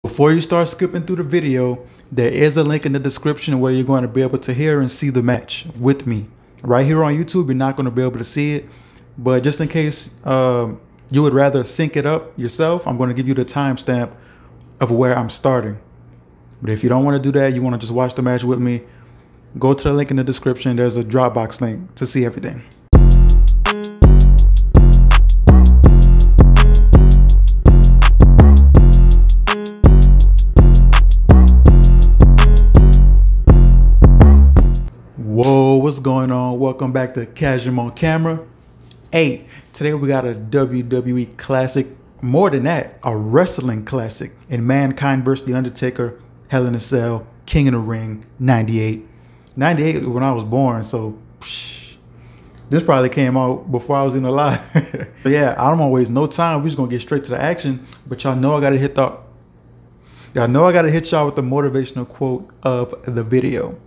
Before you start skipping through the video, there is a link in the description where you're going to be able to hear and see the match with me. Right here on YouTube, you're not going to be able to see it, but just in case you would rather sync it up yourself, I'm going to give you the timestamp of where I'm starting. But if you don't want to do that, you want to just watch the match with me, go to the link in the description. There's a Dropbox link to see everything. Whoa, what's going on? Welcome back to Casual on Camera. Hey, today we got a WWE classic. More than that, a wrestling classic in Mankind vs. The Undertaker, Hell in a Cell, King of the Ring, 98. 98 when I was born, so this probably came out before I was even alive. But yeah, I don't want to waste no time. We're just gonna get straight to the action. But y'all know I gotta hit y'all with the motivational quote of the video,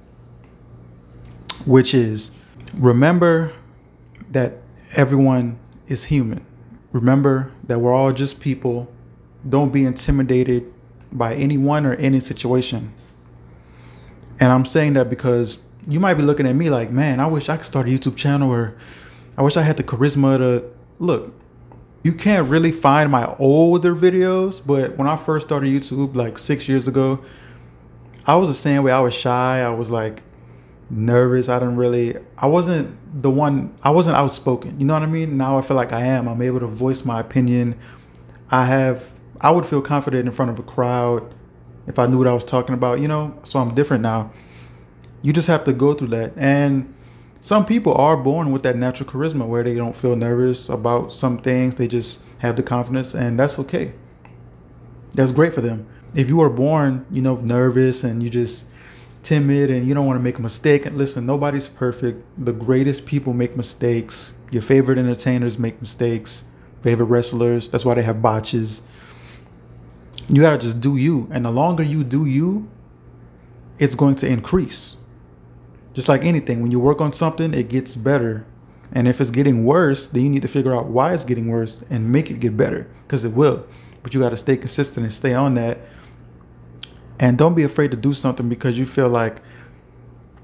which is, remember that everyone is human. Remember that we're all just people. Don't be intimidated by anyone or any situation. And I'm saying that because you might be looking at me like, man, I wish I could start a YouTube channel, or I wish I had the charisma to look. You can't really find my older videos, but when I first started YouTube like 6 years ago, I was the same way. I was shy. I was like nervous. I wasn't outspoken. You know what I mean? Now I feel like I am. I'm able to voice my opinion. I would feel confident in front of a crowd if I knew what I was talking about, you know? So I'm different now. You just have to go through that. And some people are born with that natural charisma where they don't feel nervous about some things. They just have the confidence, and that's okay. That's great for them. If you were born, you know, nervous and you just timid and you don't want to make a mistake, and listen, nobody's perfect. The greatest people make mistakes. Your favorite entertainers make mistakes. Favorite wrestlers, that's why they have botches. You gotta just do you, and the longer you do you, it's going to increase. Just like anything, when you work on something, it gets better. And if it's getting worse, then you need to figure out why it's getting worse and make it get better, because it will. But you gotta stay consistent and stay on that. And don't be afraid to do something because you feel like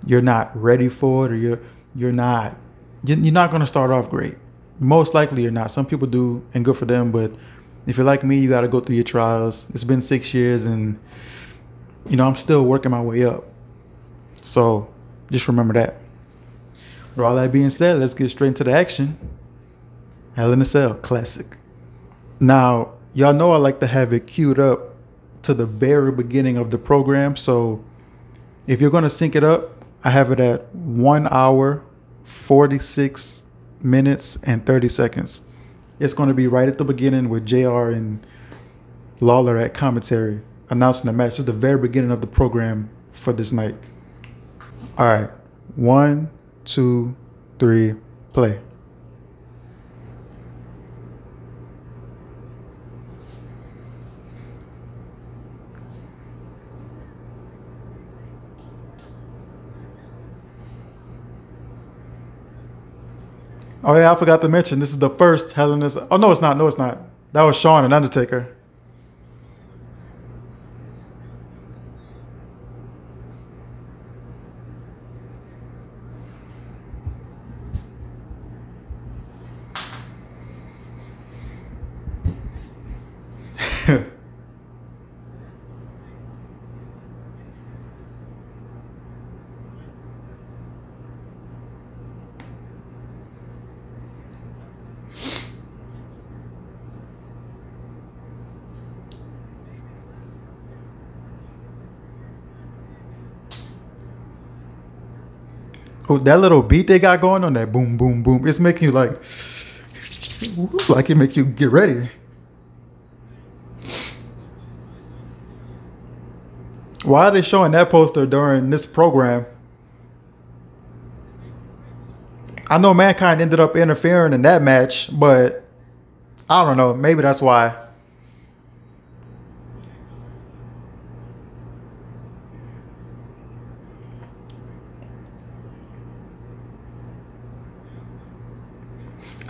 you're not ready for it, or you're not going to start off great. Most likely you're not. Some people do, and good for them. But if you're like me, you got to go through your trials. It's been 6 years, and you know I'm still working my way up. So just remember that. With all that being said, let's get straight into the action. Hell in a Cell, classic. Now, y'all know I like to have it queued up to the very beginning of the program. So if you're going to sync it up, I have it at 1 hour, 46 minutes and 30 seconds. It's going to be right at the beginning with JR and Lawler at commentary announcing the match. This is the very beginning of the program for this night. All right. 1, 2, 3, play. Oh yeah, I forgot to mention, this is the first Hell in a Cell. Oh no, it's not. No, it's not. That was Shawn and Undertaker. Oh, that little beat they got going on, that boom, boom, boom. It's making you like it make you get ready. Why are they showing that poster during this program? I know Mankind ended up interfering in that match, but I don't know. Maybe that's why.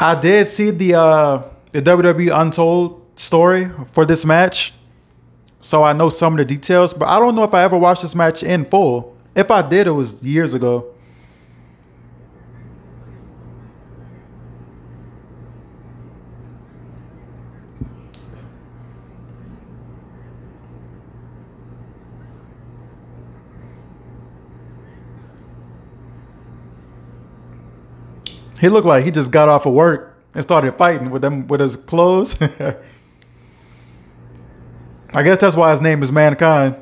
I did see the WWE Untold story for this match. so I know some of the details, but I don't know if I ever watched this match in full. If I did, it was years ago. He looked like he just got off of work and started fighting with them with his clothes. I guess that's why his name is Mankind.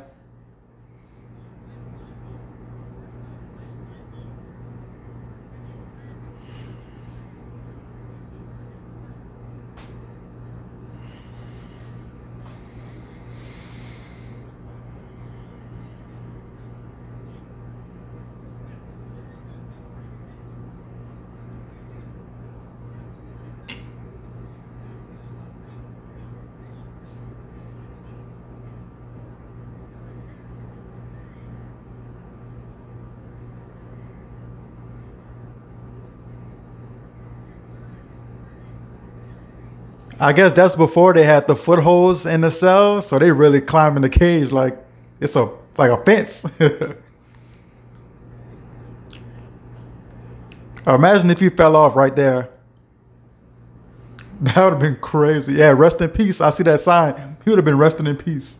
I guess that's before they had the footholds in the cell, so they really climbing the cage like it's like a fence. Imagine if you fell off right there. That would have been crazy. Yeah, rest in peace. I see that sign. He would have been resting in peace.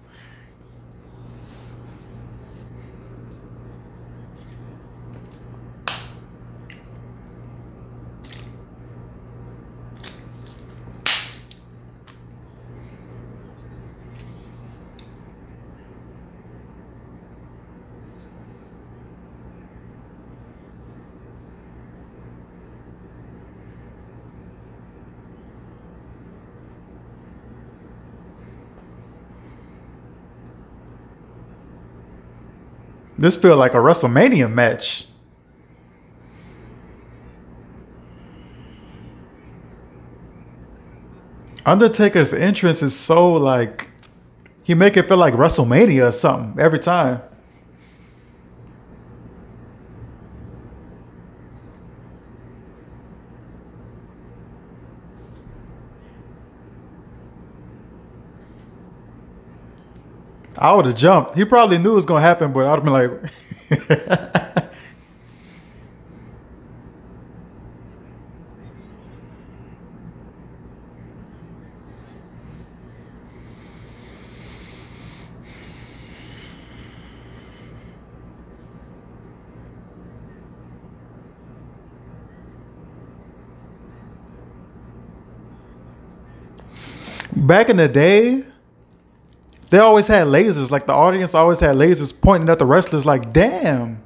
This feel like a WrestleMania match. Undertaker's entrance is so like he make it feel like WrestleMania or something every time. I would have jumped. He probably knew it was gonna happen, but I'd have been like, back in the day, they always had lasers. Like the audience always had lasers pointing at the wrestlers. Like, damn.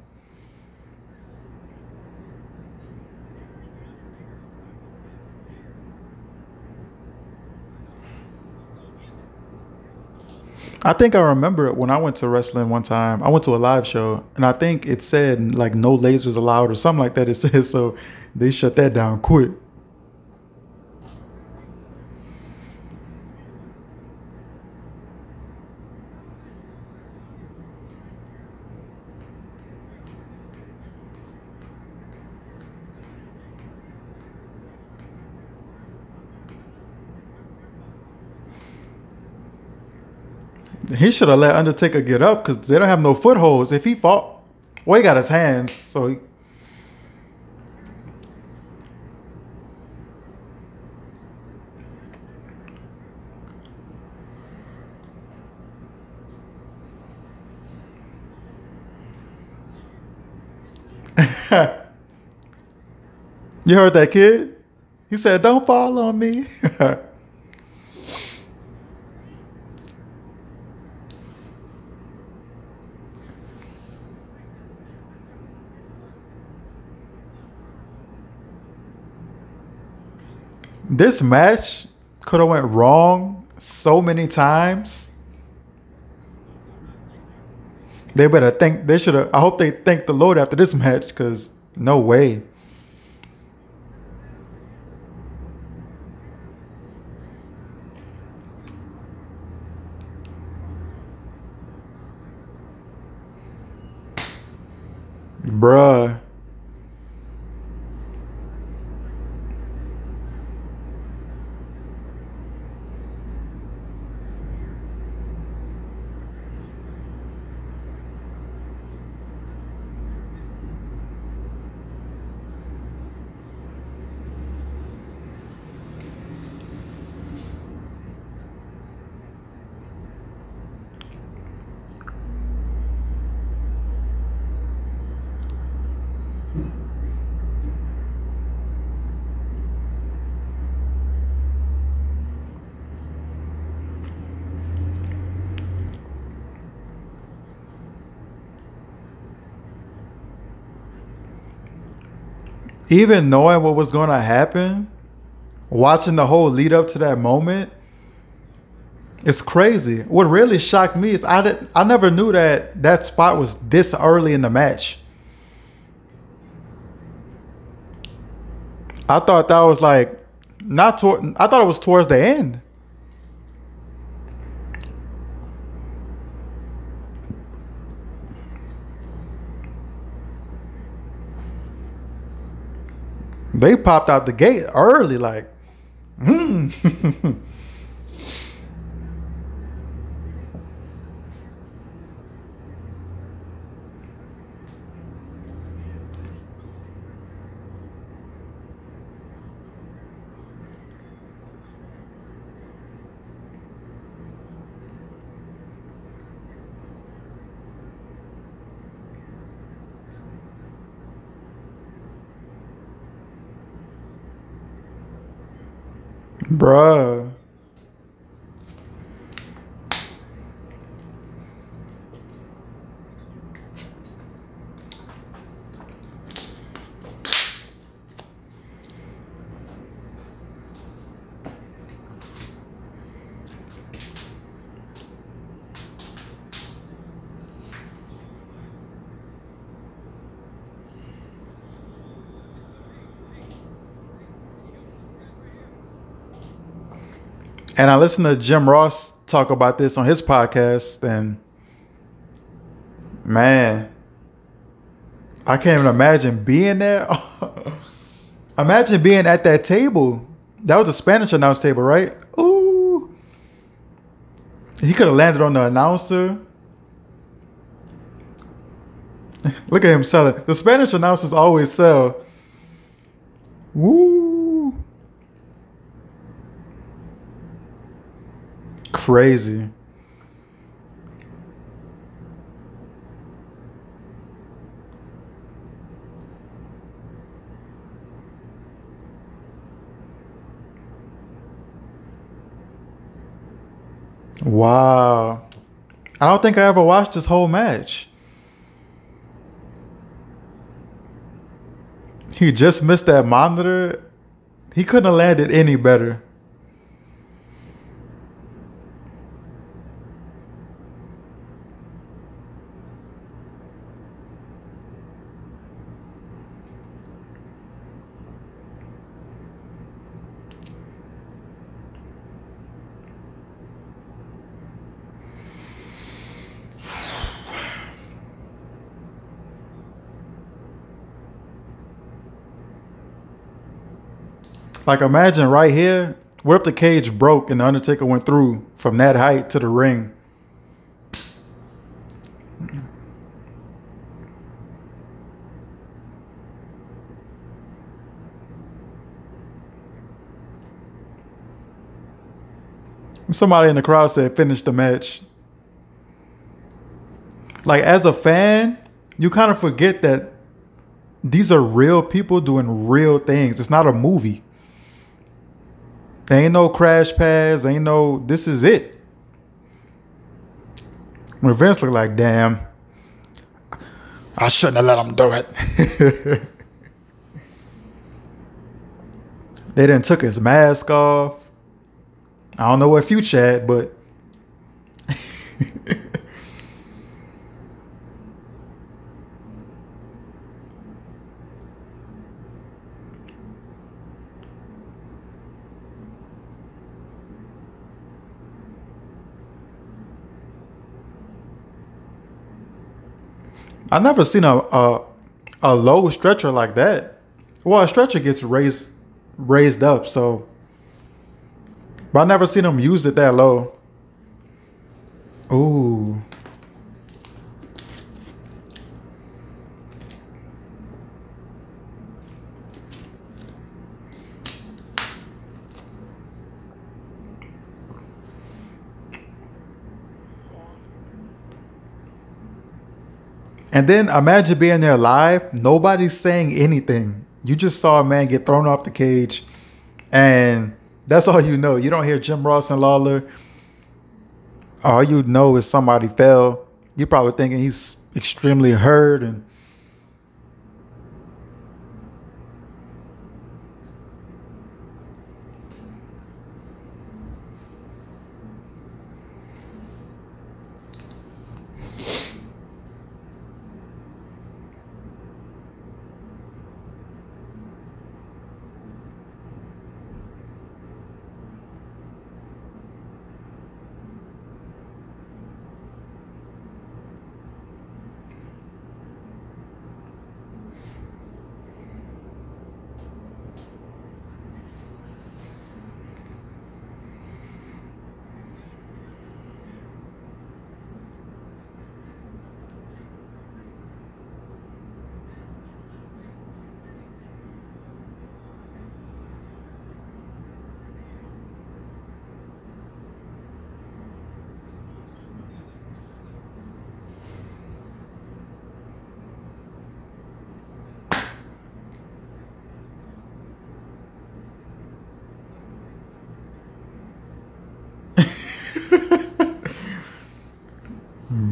I think I remember it when I went to wrestling one time. I went to a live show, and I think it said like no lasers allowed or something like that. It says so. They shut that down quick. He should have let Undertaker get up because they don't have no footholds. If he fought, well, he got his hands, so he, you heard that kid? He said, "Don't fall on me." This match could have went wrong so many times. They better think they should have. I hope they thank the Lord after this match because no way. Bruh. Even knowing what was going to happen, watching the whole lead up to that moment, it's crazy. What really shocked me is I never knew that that spot was this early in the match. I thought that was like not toward. I thought it was towards the end. They popped out the gate early, like, bruh. And I listened to Jim Ross talk about this on his podcast, and man, I can't even imagine being there. Imagine being at that table. That was a Spanish announce table, right? Ooh. He could have landed on the announcer. Look at him selling. The Spanish announcers always sell. Woo. Crazy. Wow. I don't think I ever watched this whole match. He just missed that monitor. He couldn't have landed any better. Like, imagine right here. What if the cage broke and the Undertaker went through from that height to the ring? Somebody in the crowd said, finish the match. Like, as a fan, you kind of forget that these are real people doing real things. It's not a movie. There ain't no crash pads. Ain't no, this is it. When Vince looked like, damn, I shouldn't have let him do it. They done took his mask off. I don't know what Future had, but I never seen a low stretcher like that. Well, a stretcher gets raised up, so, but I never seen them use it that low. Ooh. And then imagine being there live. Nobody's saying anything. You just saw a man get thrown off the cage, and that's all you know. You don't hear Jim Ross and Lawler. All you know is somebody fell. You're probably thinking he's extremely hurt, and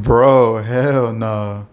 Bro, hell no.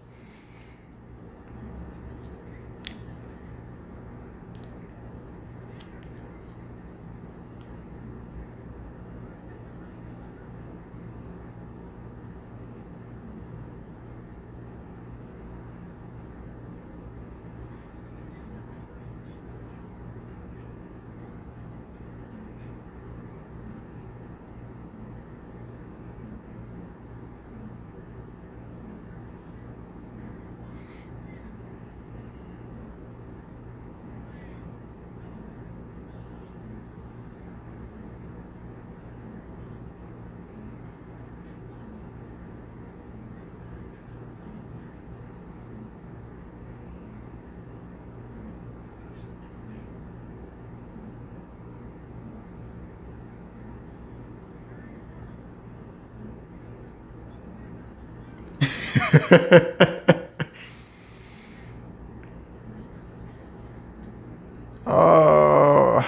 Oh,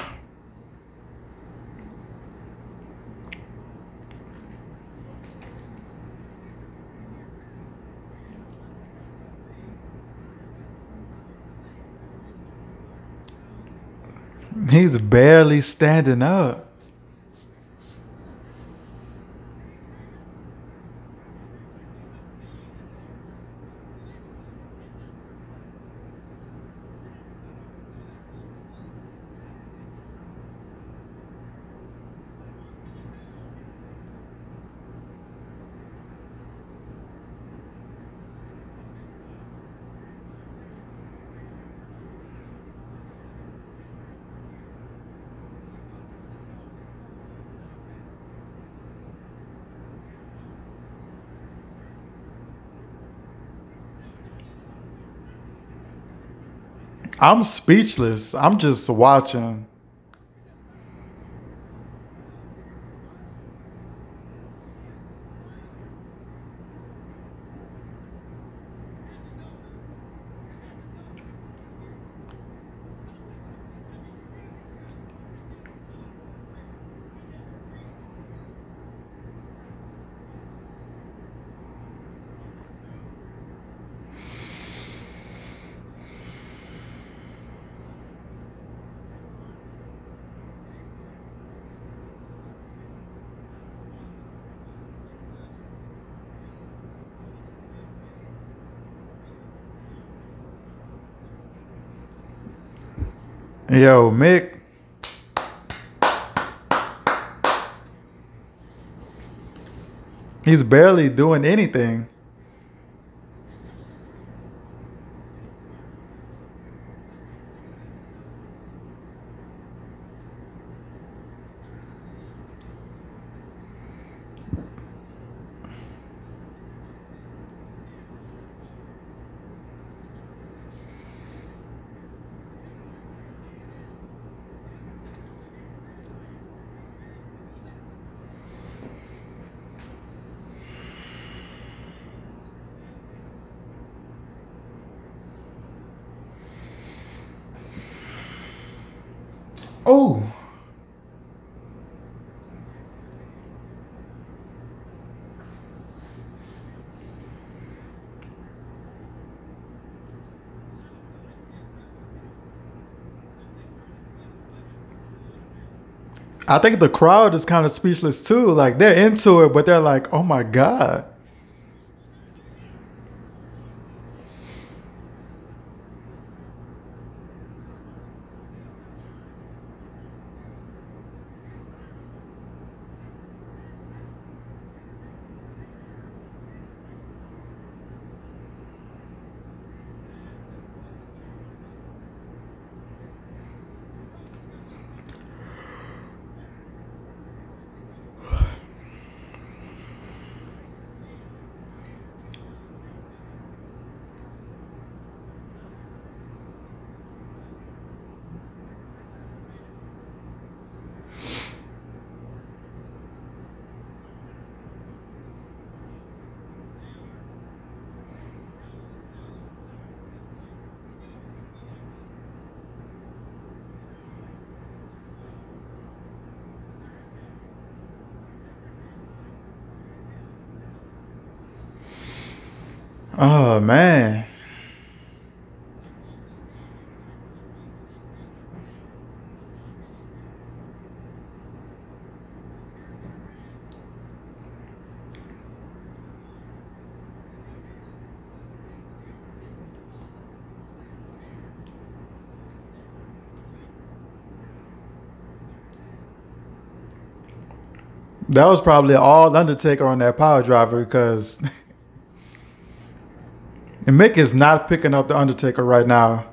he's barely standing up. I'm speechless. I'm just watching. Yo, Mick, he's barely doing anything. Oh, I think the crowd is kind of speechless too. Like they're into it, but they're like, "Oh my god." Oh man. That was probably all Undertaker on that power driver because and Mick is not picking up the Undertaker right now.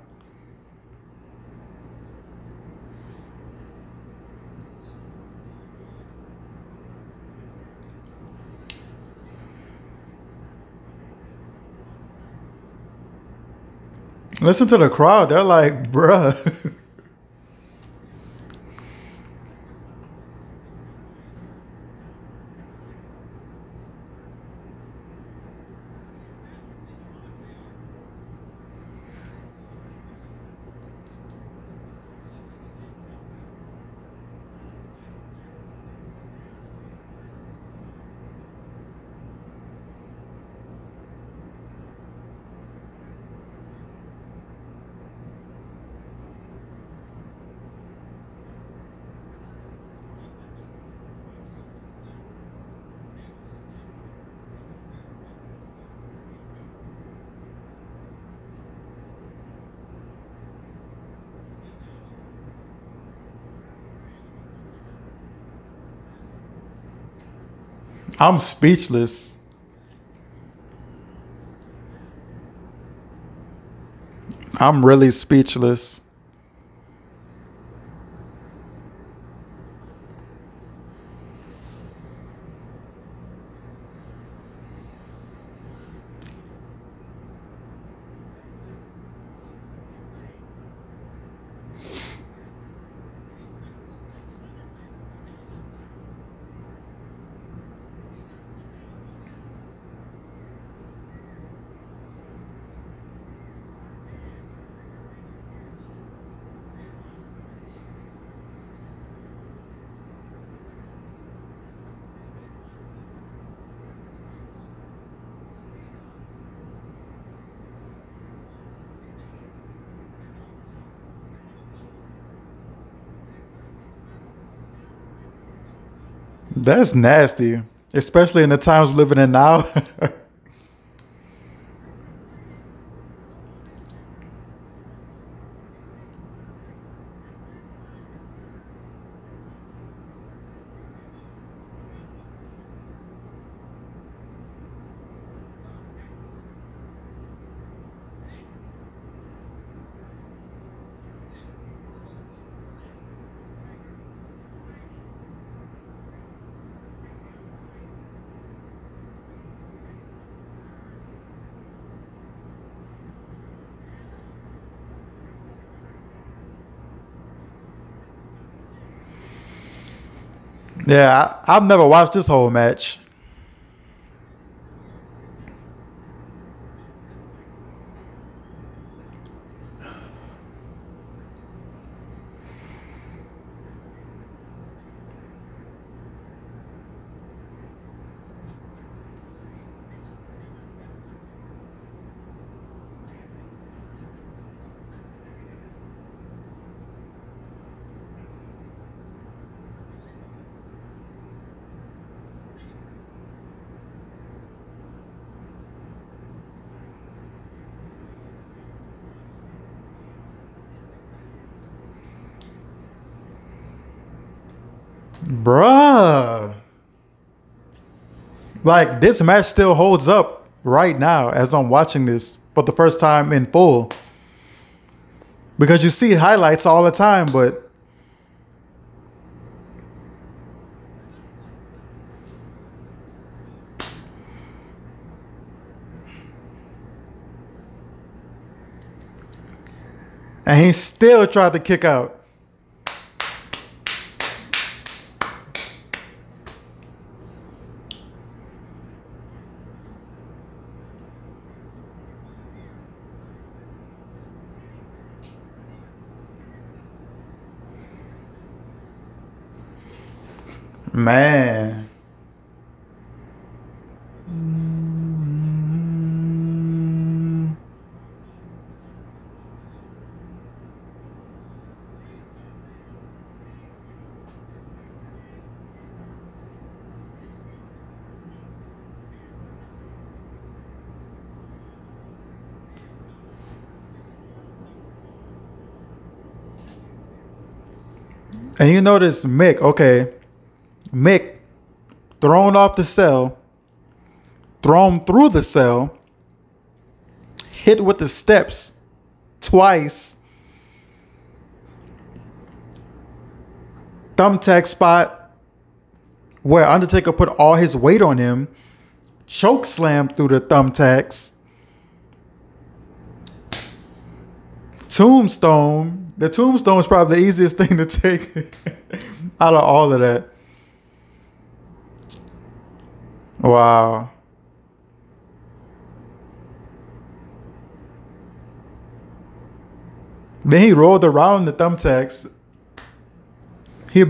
Listen to the crowd. They're like, bruh. I'm speechless. I'm really speechless. That's nasty, especially in the times we're living in now. Yeah, I've never watched this whole match. Bruh. Like, this match still holds up right now as I'm watching this for the first time in full. Because you see highlights all the time, but and he still tried to kick out. Man. And you notice Mick, okay, Mick thrown off the cell, thrown through the cell, hit with the steps twice, thumbtack spot where Undertaker put all his weight on him, choke slam through the thumbtacks, tombstone. The tombstone is probably the easiest thing to take out of all of that. Wow. Then he rolled around the thumbtacks. He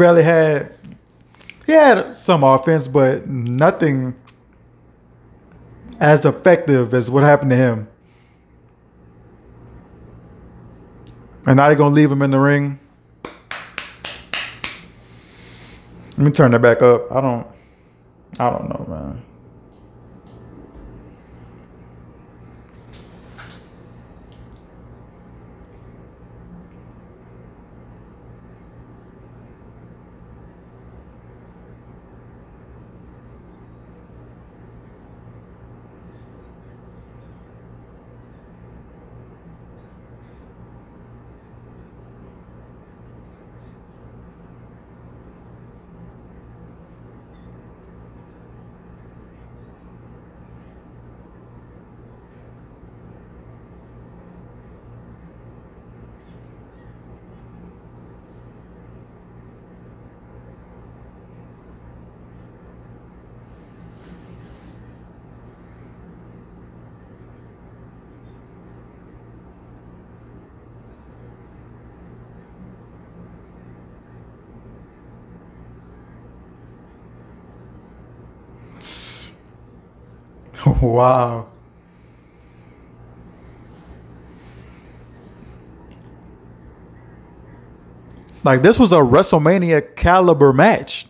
had some offense, but nothing as effective as what happened to him. And now they're gonna leave him in the ring. Let me turn that back up. I don't know, man. Wow. Like, this was a WrestleMania caliber match.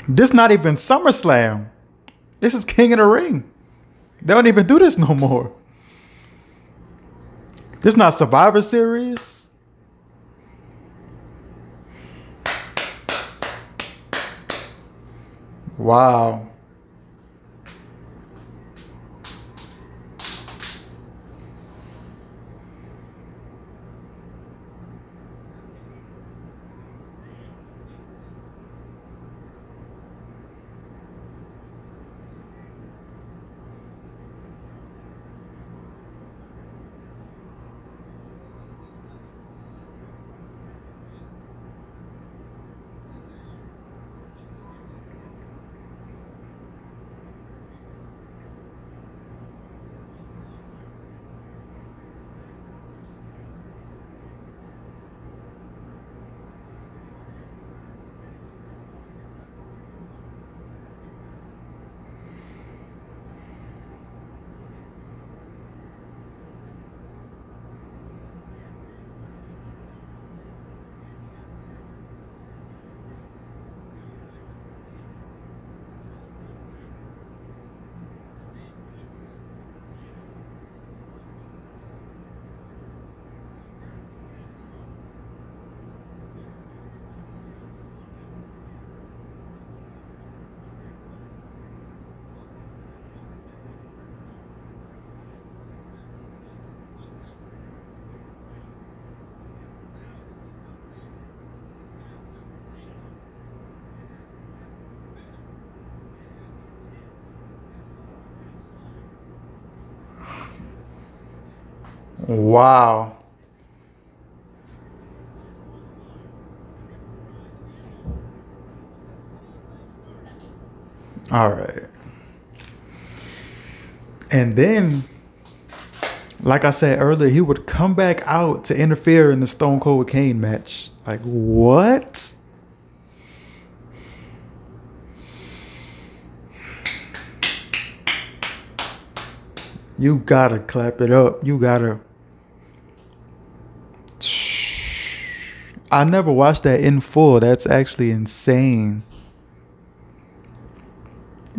This not even SummerSlam. This is King of the Ring. They don't even do this no more. This not Survivor Series. Wow. Wow. All right. And then, like I said earlier, he would come back out to interfere in the Stone Cold Kane match. Like, what? You gotta clap it up. You gotta. I never watched that in full. That's actually insane.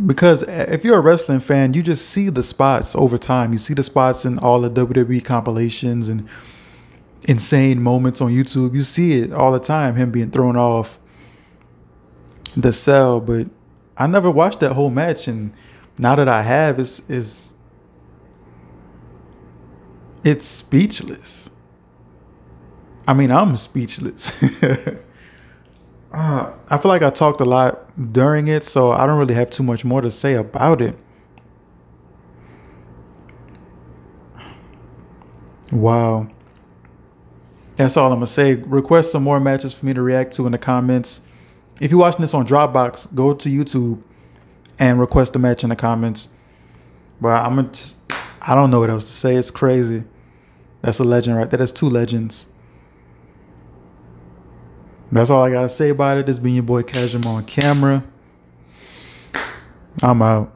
Because if you're a wrestling fan, you just see the spots over time. You see the spots in all the WWE compilations and insane moments on YouTube. You see it all the time, him being thrown off the cell. But I never watched that whole match, and now that I have, it's speechless. I mean, I'm speechless. I feel like I talked a lot during it, so I don't really have too much more to say about it. Wow. That's all I'm gonna say. Request some more matches for me to react to in the comments. If you're watching this on Dropbox, go to YouTube and request a match in the comments. But I don't know what else to say. It's crazy. That's a legend right there. That's two legends. That's all I gotta say about it. This being your boy Casual on camera. I'm out.